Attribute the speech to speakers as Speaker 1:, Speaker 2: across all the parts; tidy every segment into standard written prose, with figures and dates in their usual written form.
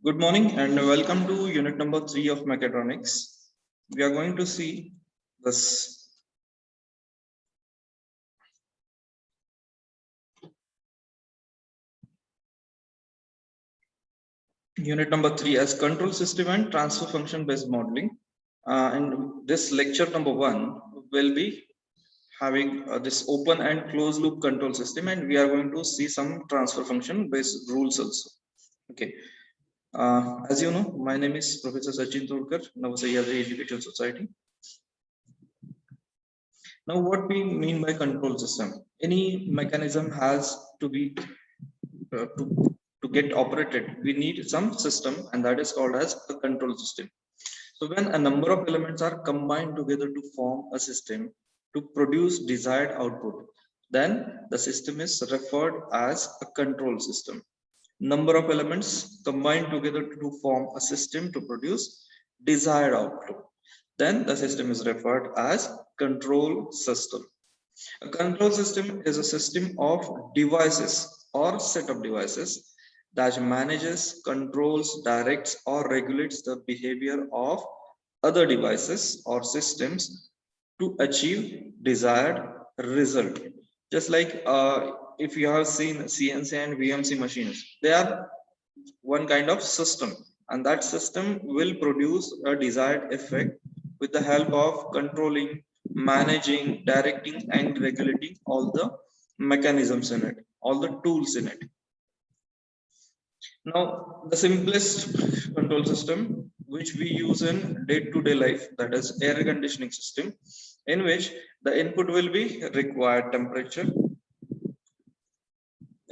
Speaker 1: Good morning and welcome to unit number 3 of mechatronics. We are going to see this unit number 3 as control system and transfer function based modeling. And this lecture number 1 will be having this open and closed loop control system, and we are going to see some transfer function based rules also. Okay. As you know, my name is Professor Sachin Tolkar, Nava Sahyadri Education Society. Now, what we mean by control system? Any mechanism has to be to get operated. We need some system, and that is called as a control system. So, when a number of elements are combined together to form a system to produce desired output, then the system is referred as a control system. Number of elements combined together to form a system to produce desired output, then the system is referred as control system. A control system is a system of devices or set of devices that manages, controls, directs, or regulates the behavior of other devices or systems to achieve desired result. Just like if you have seen CNC and VMC machines, they are one kind of system, and that system will produce a desired effect with the help of controlling, managing, directing, and regulating all the mechanisms in it, all the tools in it. Now, the simplest control system which we use in day-to-day life, that is air conditioning system, in which the input will be required temperature.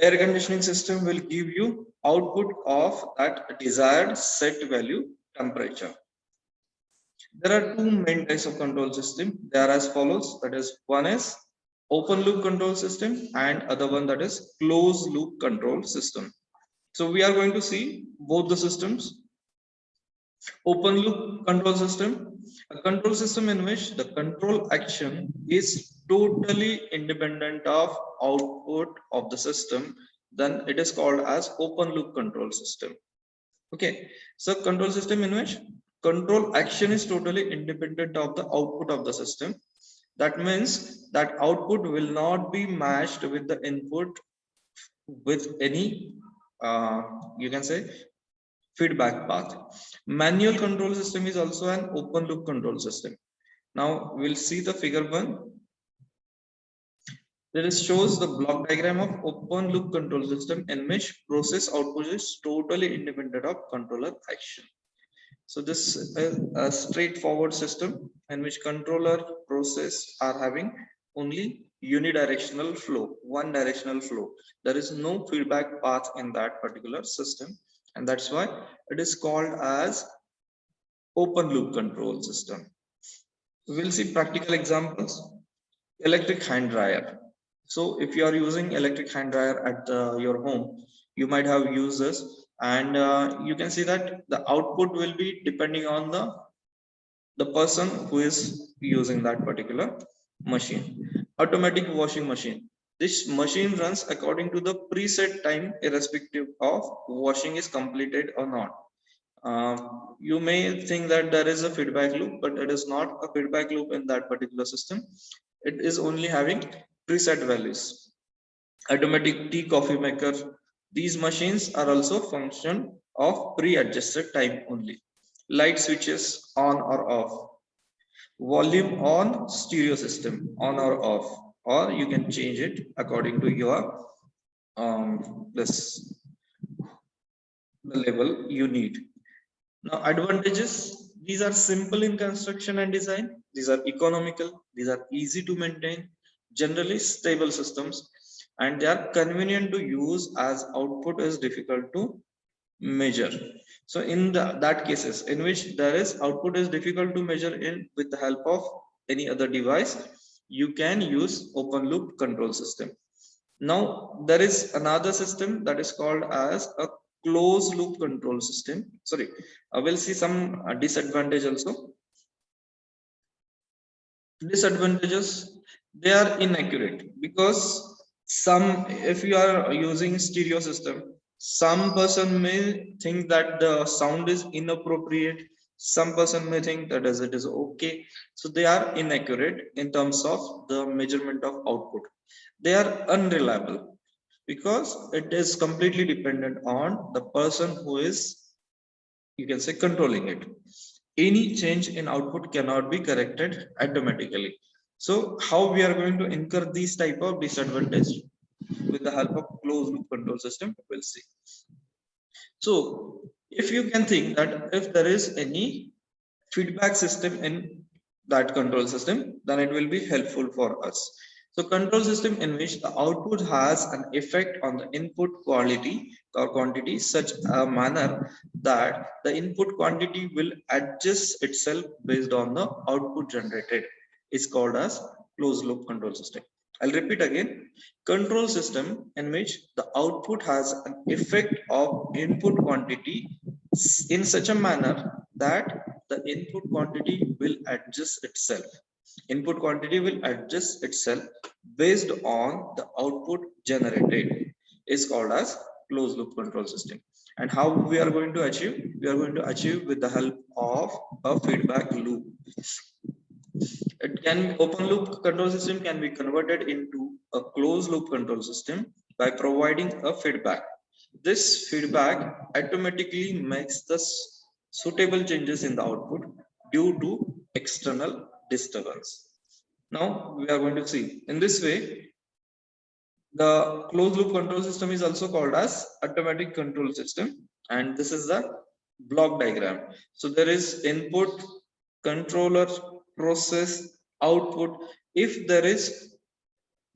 Speaker 1: Air conditioning system will give you output of that desired set value temperature. There are two main types of control system. They are as follows. That is, one is open loop control system and other one that is closed loop control system. So we are going to see both the systems. Open loop control system, a control system in which the control action is totally independent of output of the system, then it is called as open loop control system. Okay, so control system in which control action is totally independent of the output of the system. That means that output will not be matched with the input with any you can say feedback path. Manual control system is also an open loop control system. Now we'll see the figure 1. That shows the block diagram of open loop control system in which process output is totally independent of controller action. So this is a straightforward system in which controller process are having only unidirectional flow, one directional flow. There is no feedback path in that particular system, and that's why it is called as open loop control system. We'll see practical examples. Electric hand dryer. So if you are using electric hand dryer at your home, you might have used this, and you can see that the output will be depending on the person who is using that particular machine. Automatic washing machine. This machine runs according to the preset time, irrespective of washing is completed or not. You may think that there is a feedback loop, but it is not a feedback loop in that particular system. It is only having preset values. Automatic tea coffee maker. These machines are also function of pre-adjusted time only. Light switches on or off. Volume on stereo system on or off, or you can change it according to your this the level you need. Now, advantages, these are simple in construction and design. These are economical. These are easy to maintain, generally stable systems, and they are convenient to use as output is difficult to measure. So in that cases in which there is output is difficult to measure in with the help of any other device, you can use open loop control system. Now there is another system that is called as a closed loop control system. Sorry, we'll see some disadvantage also. Disadvantages, they are inaccurate because some, if you are using stereo system, Some person may think that the sound is inappropriate. Some person may think that as it is okay. So they are inaccurate in terms of the measurement of output. They are unreliable because it is completely dependent on the person who is, you can say, controlling it. Any change in output cannot be corrected automatically. So how we are going to incur these type of disadvantage? With the help of closed loop control system, we'll see. So if you can think that if there is any feedback system in that control system, then it will be helpful for us. So control system in which the output has an effect on the input quality or quantity such a manner that the input quantity will adjust itself based on the output generated is called as closed loop control system. I'll repeat again. Control system in which the output has an effect of input quantity in such a manner that the input quantity will adjust itself. Input quantity will adjust itself based on the output generated is called as closed loop control system. And how we are going to achieve? We are going to achieve with the help of a feedback loop. It can open loop control system can be converted into a closed loop control system by providing a feedback. This feedback automatically makes the suitable changes in the output due to external disturbance. Now we are going to see in this way the closed loop control system is also called as automatic control system, and this is the block diagram. So there is input, controller, process, output. If there is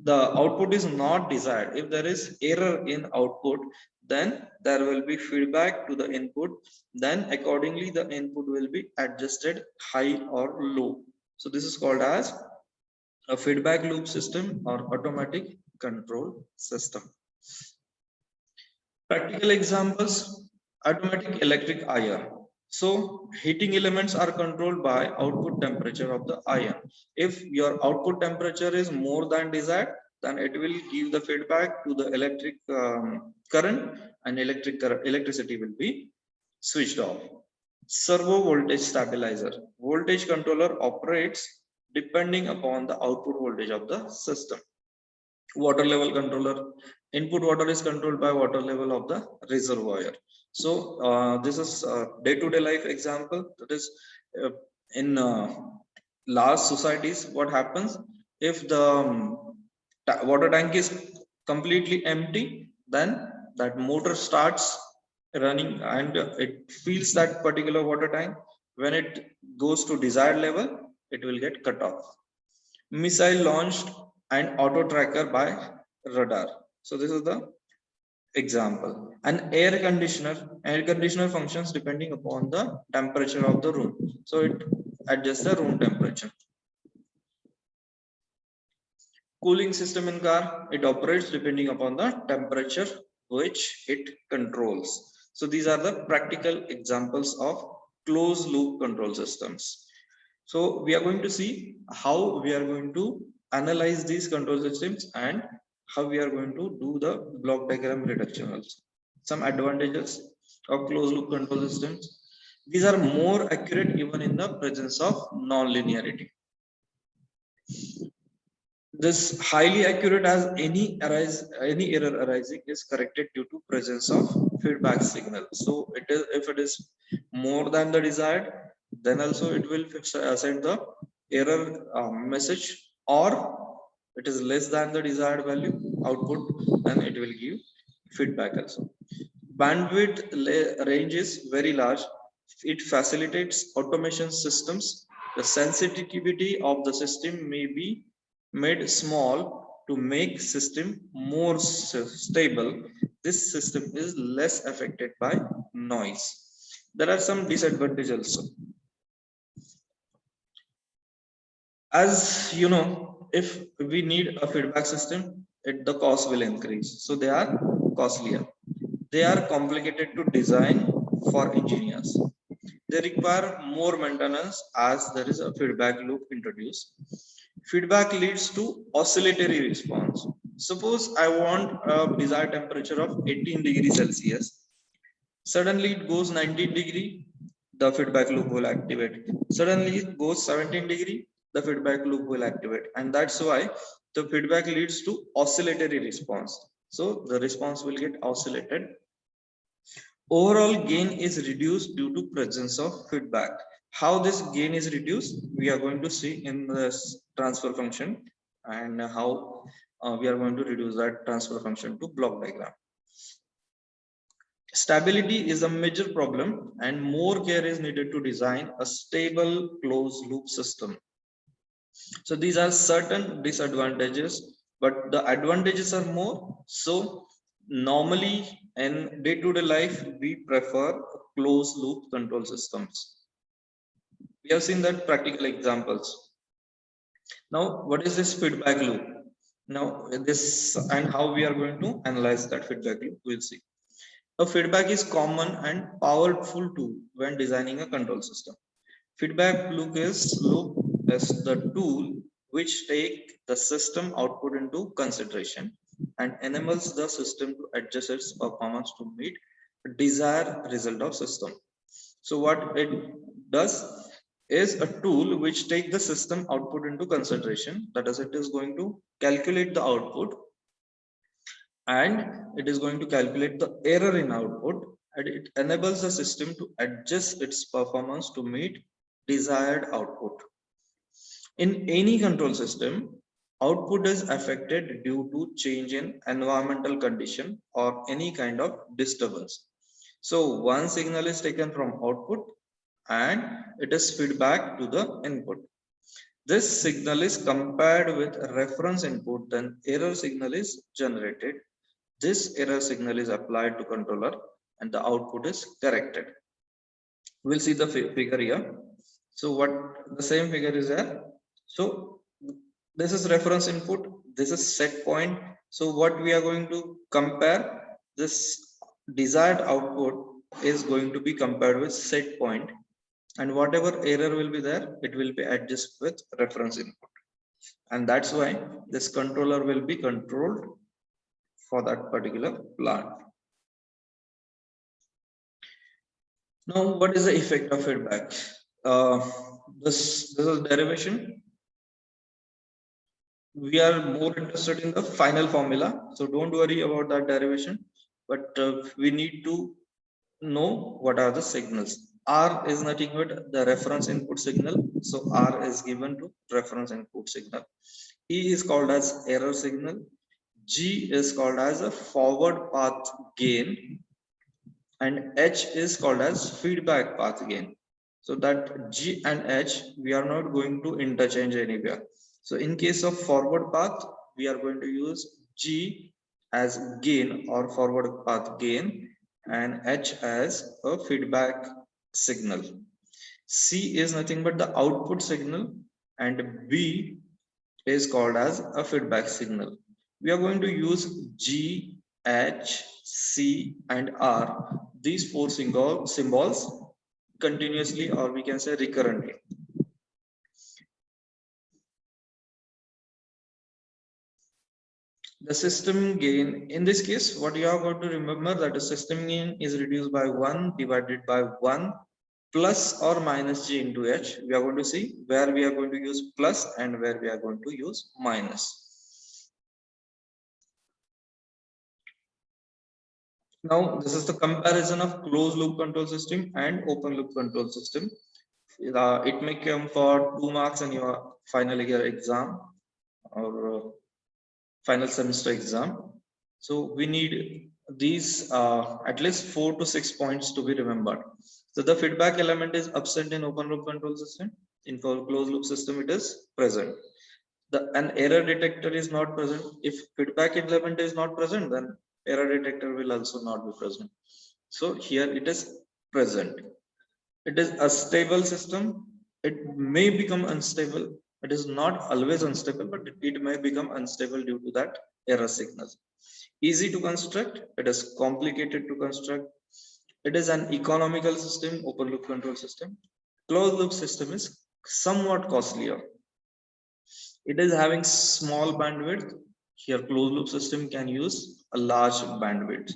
Speaker 1: the output is not desired, if there is error in output, then there will be feedback to the input, then accordingly the input will be adjusted high or low. So this is called as a feedback loop system or automatic control system. Practical examples: automatic electric iron. So heating elements are controlled by output temperature of the iron. If your output temperature is more than desired, then it will give the feedback to the electric current, and electricity will be switched off. Servo voltage stabilizer. Voltage controller operates depending upon the output voltage of the system. Water level controller. Input water is controlled by water level of the reservoir. So this is a day-to-day life example. That is in large societies, what happens if the water tank is completely empty, then that motor starts running and it fills that particular water tank. When it goes to desired level, it will get cut off. Missile launched and auto tracker by radar. So this is the example. An air conditioner functions depending upon the temperature of the room. So it adjusts the room temperature. Cooling system in car, it operates depending upon the temperature which it controls. So these are the practical examples of closed loop control systems. So we are going to see how we are going to analyze these control systems and how we are going to do the block diagram reduction also. Some advantages of closed loop control systems. These are more accurate even in the presence of non-linearity. This highly accurate as any error arising is corrected due to presence of feedback signal. So it is, if it is more than the desired, then also it will send the error message, or it is less than the desired value output, then it will give feedback also. Bandwidth range is very large. It facilitates automation systems. The sensitivity of the system may be made small to make system more stable. This system is less affected by noise. There are some disadvantages also. As you know, if we need a feedback system, the cost will increase. So they are costlier. They are complicated to design for engineers. They require more maintenance as there is a feedback loop introduced. Feedback leads to oscillatory response. Suppose I want a desired temperature of 18 degrees Celsius. Suddenly it goes 19 degree, the feedback loop will activate. Suddenly it goes 17 degree, the feedback loop will activate. And that's why the feedback leads to oscillatory response. So the response will get oscillated. Overall gain is reduced due to presence of feedback. How this gain is reduced, we are going to see in this transfer function, and how we are going to reduce that transfer function to block diagram. Stability is a major problem, and more care is needed to design a stable closed loop system. So these are certain disadvantages, but the advantages are more. So normally in day-to-day life, we prefer closed loop control systems. We have seen that practical examples. Now, what is this feedback loop? Now, this and how we are going to analyze that feedback loop, we'll see. A feedback is common and powerful tool when designing a control system. Feedback loop is the tool which take the system output into consideration and enables the system to adjust its performance to meet desired result of system. So what it does is a tool which take the system output into consideration. That is, it is going to calculate the output, and it is going to calculate the error in output, and it enables the system to adjust its performance to meet desired output. In any control system, output is affected due to change in environmental condition or any kind of disturbance. So one signal is taken from output and it is feedback to the input. This signal is compared with reference input, then error signal is generated. This error signal is applied to controller and the output is corrected. We'll see the figure here. So what the same figure is there. So this is reference input, this is set point. So what we are going to compare, this desired output is going to be compared with set point, and whatever error will be there, it will be adjusted with reference input. And that's why this controller will be controlled for that particular plant. Now, what is the effect of feedback? This is derivation. We are more interested in the final formula, so don't worry about that derivation, but we need to know what are the signals. R is nothing but the reference input signal, so R is given to reference input signal. E is called as error signal. G is called as a forward path gain, and H is called as feedback path gain. So that G and H we are not going to interchange anywhere. So in case of forward path, we are going to use G as gain or forward path gain, and H as a feedback signal. C is nothing but the output signal, and B is called as a feedback signal. We are going to use G, H, C, and R, these four symbols continuously, or we can say recurrently. The system gain, in this case, what you are going to remember that the system gain is reduced by 1 divided by 1 plus or minus G into H. We are going to see where we are going to use plus and where we are going to use minus. Now, this is the comparison of closed loop control system and open loop control system. It may come for 2 marks in your final year exam or final semester exam. So we need these at least 4 to 6 points to be remembered. So the feedback element is absent in open loop control system. In closed loop system, it is present. An error detector is not present. If feedback element is not present, then error detector will also not be present. So here it is present. It is a stable system. It may become unstable. It is not always unstable, but it may become unstable due to that error signal. Easy to construct. It is complicated to construct. It is an economical system, open loop control system. Closed loop system is somewhat costlier. It is having small bandwidth Here closed loop system can use a large bandwidth.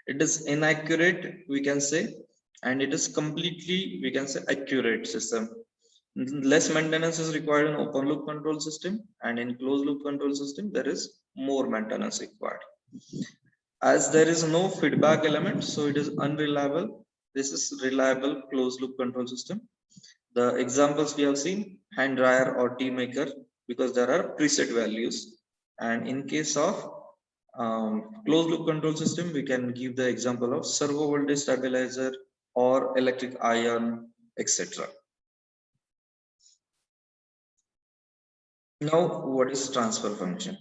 Speaker 1: It is inaccurate, we can say, and it is completely, we can say, accurate system. Less maintenance is required in open loop control system, and in closed loop control system there is more maintenance required. As there is no feedback element, so it is unreliable. This is reliable closed loop control system. The examples we have seen, hand dryer or tea maker, because there are preset values. And in case of closed loop control system, we can give the example of servo voltage stabilizer or electric iron, etc. Now, what is transfer function?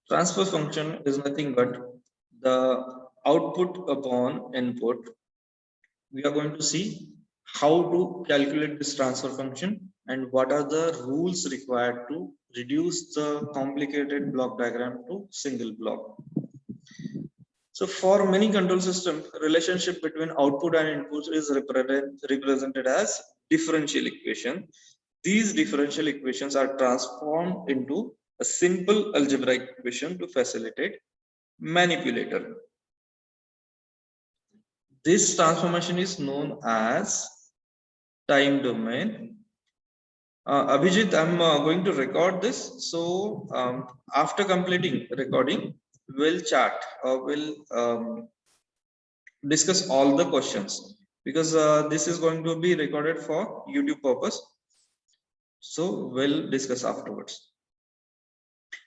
Speaker 1: Transfer function is nothing but the output upon input. We are going to see how to calculate this transfer function and what are the rules required to reduce the complicated block diagram to single block. So for many control systems, relationship between output and input is represented as differential equation. These differential equations are transformed into a simple algebraic equation to facilitate manipulator. This transformation is known as time domain. Abhijit, I'm going to record this. So after completing recording, we'll chat or we'll discuss all the questions, because this is going to be recorded for YouTube purpose. So we'll discuss afterwards.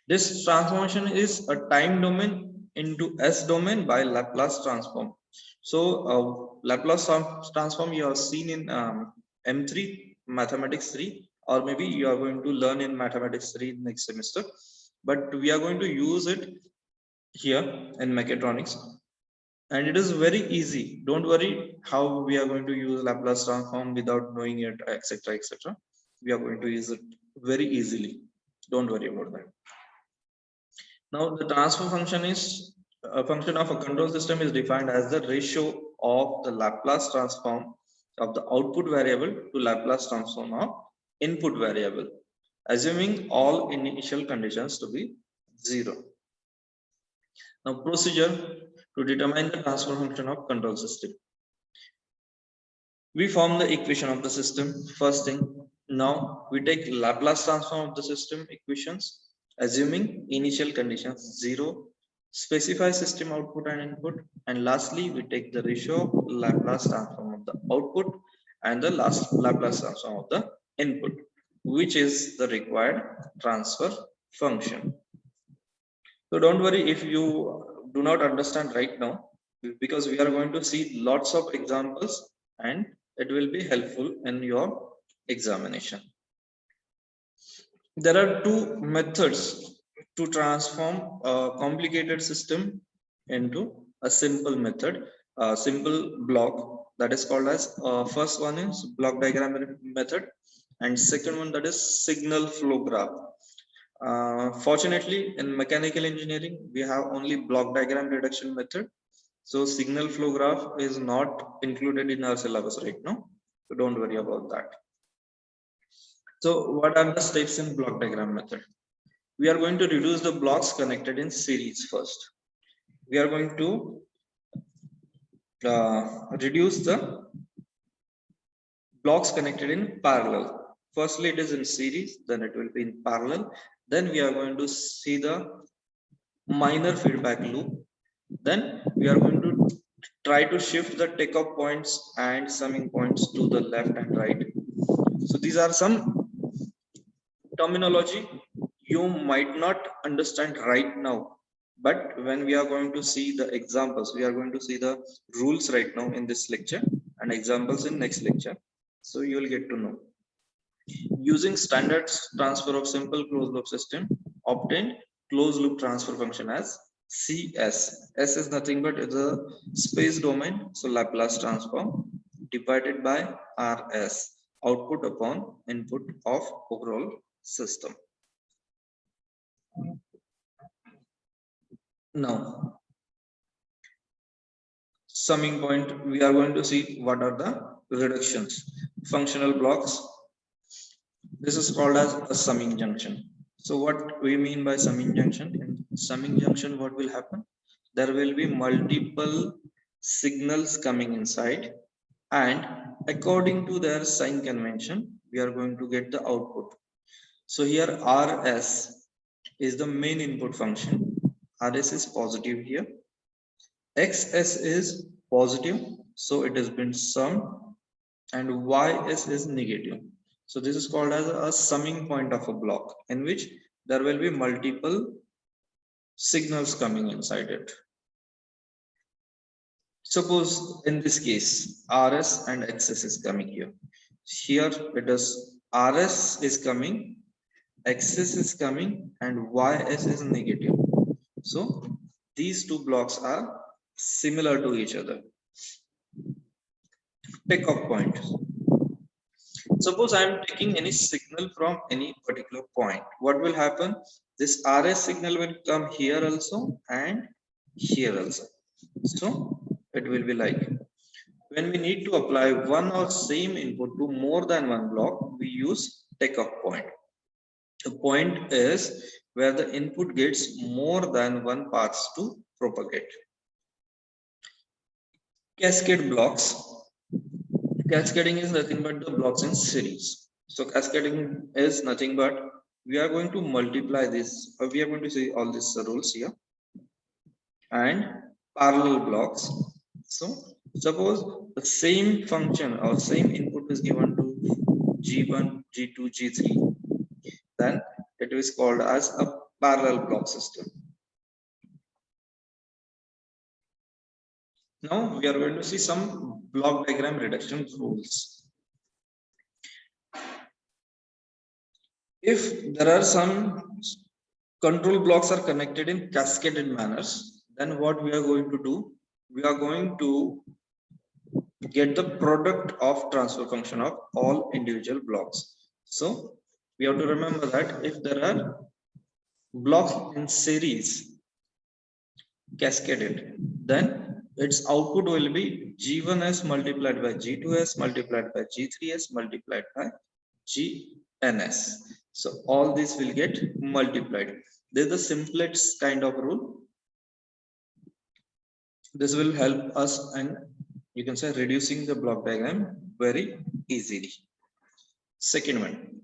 Speaker 1: This transformation is a time domain into S domain by Laplace transform. So Laplace transform you have seen in M3, Mathematics 3, or maybe you are going to learn in Mathematics 3 next semester. But we are going to use it here in mechatronics. And it is very easy. Don't worry how we are going to use Laplace transform without knowing it, etc., etc. We are going to use it very easily. Don't worry about that. Now, the transfer function is a function of a control system is defined as the ratio of the Laplace transform of the output variable to Laplace transform of input variable, assuming all initial conditions to be 0. Now, procedure to determine the transfer function of control system. We form the equation of the system. First thing, now we take Laplace transform of the system equations, assuming initial conditions 0, specify system output and input, and lastly we take the ratio of Laplace transform of the output and the last Laplace transform of the input, which is the required transfer function. So don't worry if you do not understand right now, because we are going to see lots of examples and it will be helpful in your examination. There are two methods to transform a complicated system into a simple method, a simple block, that is called as first one is block diagram method, and second one that is signal flow graph. Fortunately, in mechanical engineering, we have only block diagram reduction method. So signal flow graph is not included in our syllabus right now. So don't worry about that. So what are the steps in block diagram method? We are going to reduce the blocks connected in series first. We are going to reduce the blocks connected in parallel. Firstly, it is in series, then it will be in parallel. Then we are going to see the minor feedback loop. Then we are going to try to shift the takeoff points and summing points to the left and right. So these are some terminology you might not understand right now, but when we are going to see the examples, we are going to see the rules right now in this lecture and examples in next lecture. So you will get to know. Using standard transfer of simple closed loop system, obtain closed loop transfer function as CS. S is nothing but the space domain, so Laplace transform divided by RS, output upon input of overall system. Now, summing point, we are going to see what are the reductions. Functional blocks. This is called as a summing junction. So what we mean by summing junction? In summing junction, what will happen? There will be multiple signals coming inside, and according to their sign convention, we are going to get the output. So here RS is the main input function. RS is positive here. XS is positive, so it has been summed, and YS is negative. So this is called as a summing point of a block, in which there will be multiple signals coming inside it. Suppose in this case, RS and XS is coming here. Here it is RS is coming, XS is coming, and YS is negative. So these two blocks are similar to each other. Takeoff point. Suppose I am taking any signal from any particular point. What will happen? This RS signal will come here also and here also. So it will be like, when we need to apply one or same input to more than one block, we use takeoff point. The point is where the input gets more than one paths to propagate. Cascade blocks. Cascading is nothing but the blocks in series. So cascading is nothing but we are going to multiply this, or we are going to see all these rules here, and parallel blocks. So suppose the same function or same input is given to G1, G2, G3, then it is called as a parallel block system. Now we are going to see some block diagram reduction rules. If there are some control blocks are connected in cascaded manners, then what we are going to do? We are going to get the product of transfer function of all individual blocks. So we have to remember that if there are blocks in series cascaded, then its output will be G1s multiplied by G2s multiplied by G3s multiplied by GNS. So all this will get multiplied. This is the simplest kind of rule. This will help us, and you can say reducing the block diagram very easily. Second one,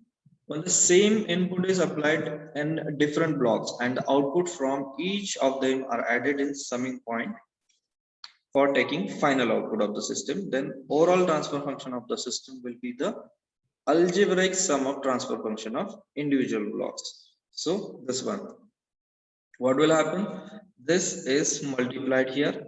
Speaker 1: when the same input is applied in different blocks and the output from each of them are added in summing point for taking final output of the system, then overall transfer function of the system will be the algebraic sum of transfer function of individual blocks. So this one, what will happen? This is multiplied here,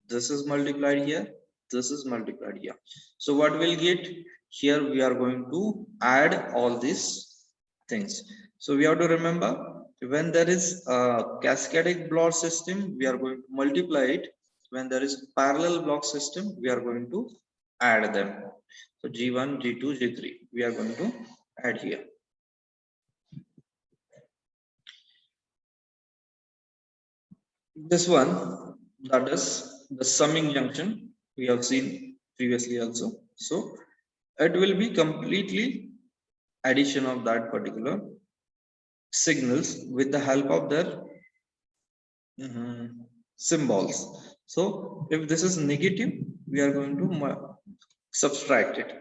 Speaker 1: this is multiplied here, this is multiplied here. So what we'll get here, we are going to add all these things. So we have to remember, when there is a cascadic block system, we are going to multiply it. When there is parallel block system, we are going to add them. So G1, G2, G3, we are going to add here. This one, that is the summing junction, we have seen previously also. So it will be completely addition of that particular signals with the help of their symbols. So if this is negative, we are going to subtract it.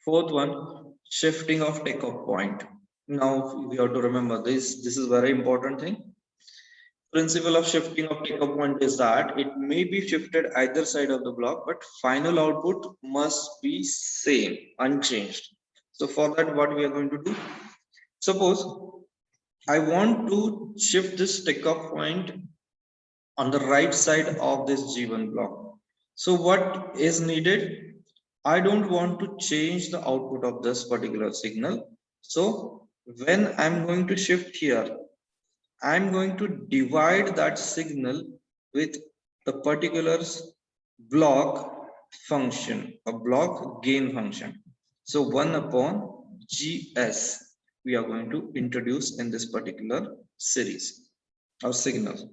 Speaker 1: Fourth one, shifting of takeoff point. Now we have to remember this. This is very important thing. Principle of shifting of takeoff point is that it may be shifted either side of the block, but final output must be same, unchanged. So for that, what we are going to do? Suppose I want to shift this takeoff point on the right side of this G1 block. So what is needed? I don't want to change the output of this particular signal. So when I'm going to shift here, I'm going to divide that signal with the particular block function, a block gain function. So 1 upon GS we are going to introduce in this particular series or signal.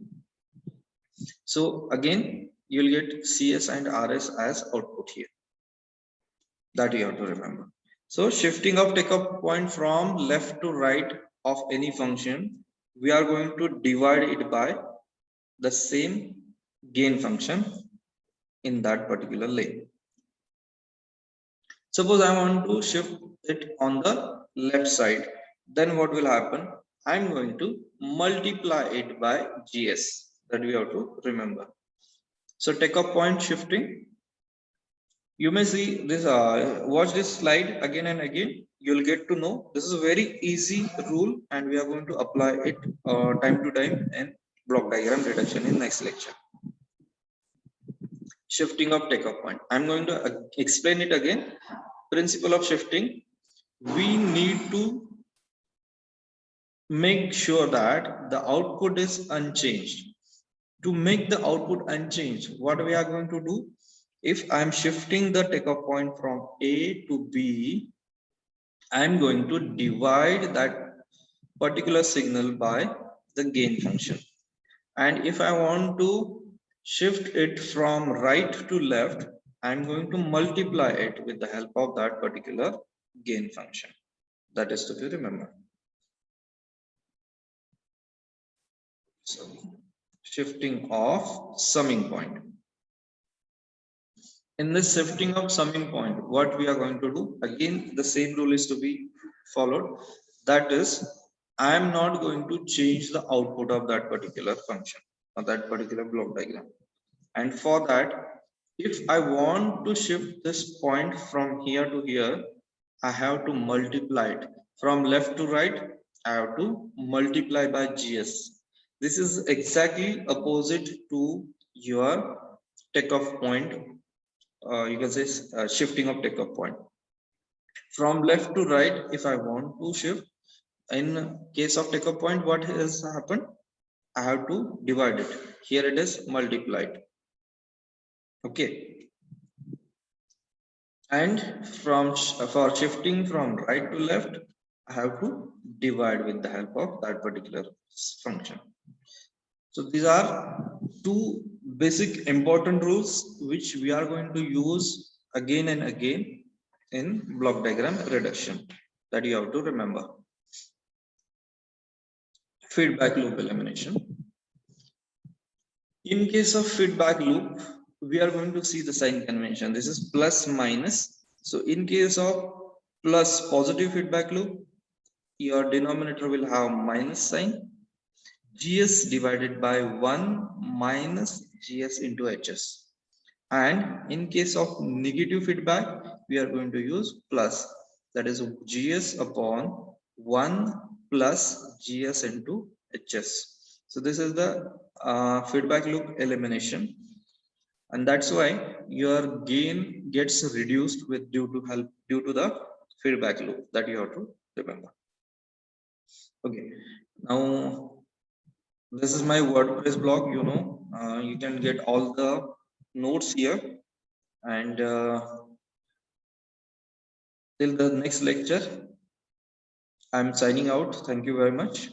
Speaker 1: So again, you'll get CS and RS as output here. That you have to remember. So shifting of takeoff point from left to right of any function we are going to divide it by the same gain function in that particular lane. Suppose I want to shift it on the left side, then what will happen? I'm going to multiply it by GS. That we have to remember. So take up point shifting. You may see this, watch this slide again and again. You'll get to know this is a very easy rule and we are going to apply it time to time in block diagram reduction in next lecture. Shifting of takeoff point. I'm going to explain it again. Principle of shifting. We need to make sure that the output is unchanged. To make the output unchanged, what we are going to do? If I'm shifting the takeoff point from A to B, I'm going to divide that particular signal by the gain function. And if I want to shift it from right to left, I'm going to multiply it with the help of that particular gain function. That is to be remembered. So, shifting of summing point. In this shifting of summing point, what we are going to do, again the same rule is to be followed. That is, I am not going to change the output of that particular function or that particular block diagram. And for that, if I want to shift this point from here to here, I have to multiply it. From left to right, I have to multiply by GS. This is exactly opposite to your takeoff point. You can say shifting of takeoff point. From left to right, if I want to shift, in case of takeoff point, what has happened? I have to divide it. Here it is multiplied. Okay. And for shifting from right to left, I have to divide with the help of that particular function. So these are two basic important rules which we are going to use again and again in block diagram reduction that you have to remember. Feedback loop elimination. In case of feedback loop, we are going to see the sign convention. This is plus minus. So in case of plus positive feedback loop, your denominator will have minus sign. GS divided by 1 minus GS into HS. And in case of negative feedback, we are going to use plus. That is GS upon 1 plus GS into HS. So this is the feedback loop elimination. And that's why your gain gets reduced with due to the feedback loop that you have to remember. Okay, now this is my WordPress blog. You can get all the notes here, and till the next lecture, I'm signing out. Thank you very much.